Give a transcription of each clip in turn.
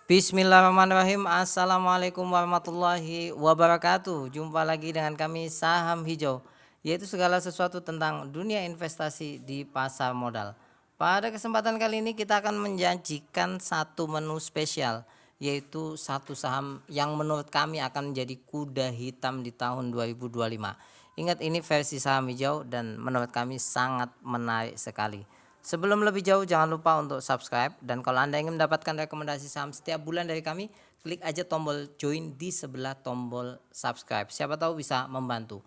Bismillahirrahmanirrahim. Assalamualaikum warahmatullahi wabarakatuh. Jumpa lagi dengan kami Saham Hijau, yaitu segala sesuatu tentang dunia investasi di pasar modal. Pada kesempatan kali ini kita akan menjanjikan satu menu spesial, yaitu satu saham yang menurut kami akan menjadi kuda hitam di tahun 2025. Ingat, ini versi Saham Hijau dan menurut kami sangat menarik sekali. Sebelum lebih jauh, jangan lupa untuk subscribe, dan kalau Anda ingin mendapatkan rekomendasi saham setiap bulan dari kami, klik aja tombol join di sebelah tombol subscribe. Siapa tahu bisa membantu.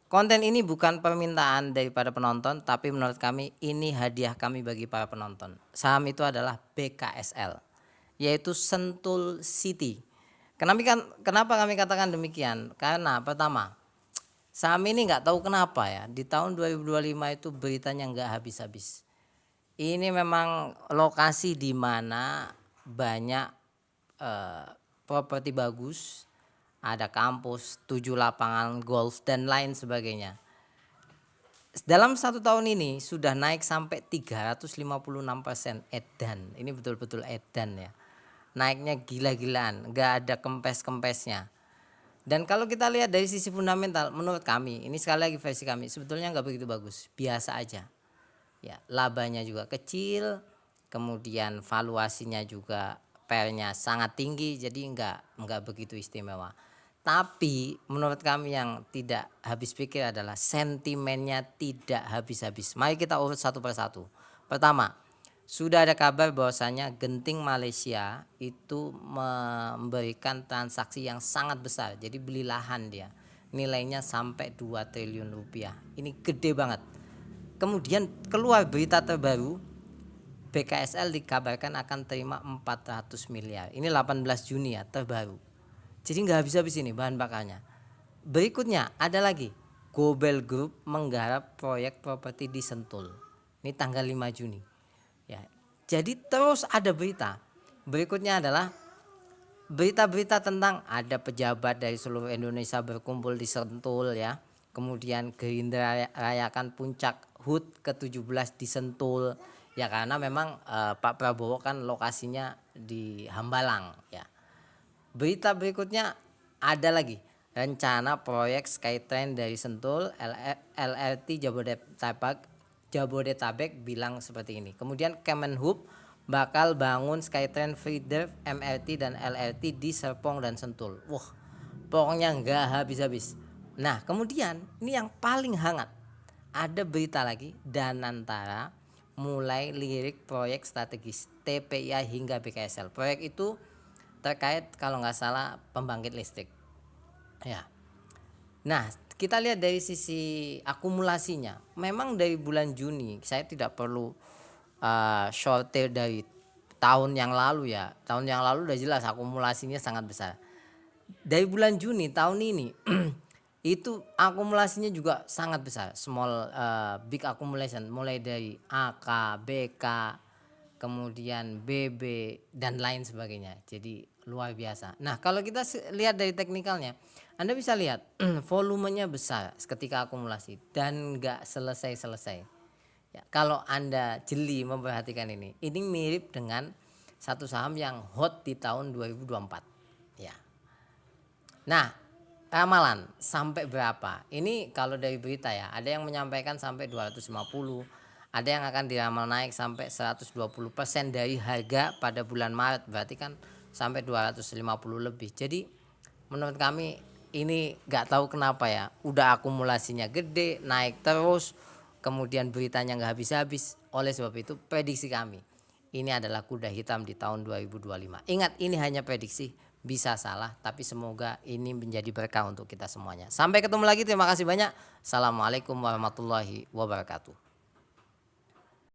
Konten ini bukan permintaan daripada penonton, tapi menurut kami ini hadiah kami bagi para penonton. Saham itu adalah BKSL, yaitu Sentul City. Kenapa kami katakan demikian? Karena pertama, saham ini nggak tahu kenapa ya, di tahun 2025 itu beritanya nggak habis-habis. Ini memang lokasi di mana banyak properti bagus, ada kampus, 7 lapangan golf dan lain sebagainya. Dalam satu tahun ini sudah naik sampai 356% edan. Ini betul-betul edan ya. Naiknya gila-gilaan, nggak ada kempes-kempesnya. Dan kalau kita lihat dari sisi fundamental, menurut kami, ini sekali lagi versi kami, sebetulnya nggak begitu bagus, biasa aja. Ya, labanya juga kecil, kemudian valuasinya juga pernya sangat tinggi, jadi enggak begitu istimewa. Tapi menurut kami yang tidak habis pikir adalah sentimennya tidak habis-habis. Mari kita urut satu persatu. Pertama, sudah ada kabar bahwasanya Genting Malaysia itu memberikan transaksi yang sangat besar. Jadi beli lahan dia, nilainya sampai 2 triliun rupiah. Ini gede banget. Kemudian keluar berita terbaru, BKSL dikabarkan akan terima 400 miliar. Ini 18 Juni ya, terbaru. Jadi nggak habis-habis ini bahan bakarnya. Berikutnya ada lagi, Gobel Group menggarap proyek properti di Sentul. Ini tanggal 5 Juni. Ya. Jadi terus ada berita. Berikutnya adalah berita-berita tentang ada pejabat dari seluruh Indonesia berkumpul di Sentul ya. Kemudian Gerindra rayakan puncak HUT ke-17 di Sentul. Ya karena memang Pak Prabowo kan lokasinya di Hambalang ya. Berita berikutnya ada lagi, rencana proyek Skytrain dari Sentul, LRT Jabodetabek bilang seperti ini. Kemudian Kemenhub bakal bangun Skytrain feeder MRT dan LRT di Serpong dan Sentul. Wah, pokoknya nggak habis-habis. Nah, kemudian ini yang paling hangat. Ada berita lagi, Danantara mulai lirik proyek strategis TPIA hingga BKSL. Proyek itu terkait kalau nggak salah pembangkit listrik. Ya. Nah, kita lihat dari sisi akumulasinya. Memang dari bulan Juni saya tidak perlu shortir dari tahun yang lalu ya. Tahun yang lalu udah jelas akumulasinya sangat besar. Dari bulan Juni tahun ini itu akumulasinya juga sangat besar. Big accumulation mulai dari AK, BK, kemudian BB dan lain sebagainya. Jadi luar biasa. Nah, kalau kita lihat dari teknikalnya, Anda bisa lihat volumenya besar ketika akumulasi dan nggak selesai-selesai. Ya, kalau Anda jeli memperhatikan ini mirip dengan satu saham yang hot di tahun 2024. Ya. Nah, ramalan sampai berapa? Ini kalau dari berita ya, ada yang menyampaikan sampai 250, ada yang akan diramal naik sampai 120% dari harga pada bulan Maret, berarti kan sampai 250 lebih. Jadi menurut kami ini nggak tahu kenapa ya, udah akumulasinya gede, naik terus, kemudian beritanya nggak habis-habis. Oleh sebab itu prediksi kami, ini adalah kuda hitam di tahun 2025. Ingat, ini hanya prediksi, bisa salah, tapi semoga ini menjadi berkah untuk kita semuanya. Sampai ketemu lagi, terima kasih banyak. Assalamualaikum warahmatullahi wabarakatuh.